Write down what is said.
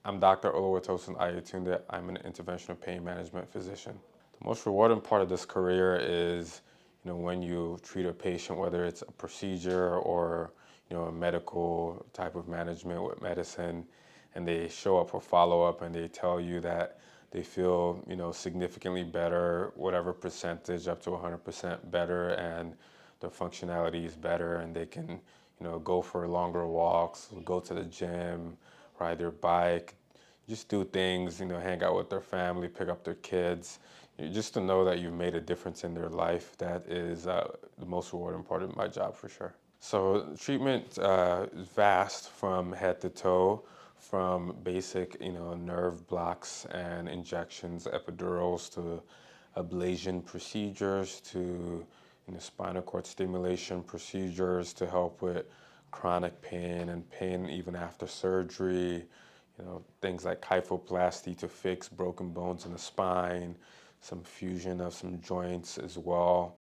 I'm Dr. Oluwatosin Ayotunde. I'm an interventional pain management physician. The most rewarding part of this career is, when you treat a patient, whether it's a procedure or, a medical type of management with medicine, and they show up for follow-up and they tell you that they feel, significantly better, whatever percentage, up to 100% better, and their functionality is better, and they can, go for longer walks, go to the gym, ride their bike, just do things, hang out with their family, pick up their kids, just to know that you've made a difference in their life. That is the most rewarding part of my job for sure. So treatment is vast from head to toe, from basic, nerve blocks and injections, epidurals, to ablation procedures, to spinal cord stimulation procedures to help with chronic pain and pain even after surgery. Things like kyphoplasty to fix broken bones in the spine, some fusion of some joints as well.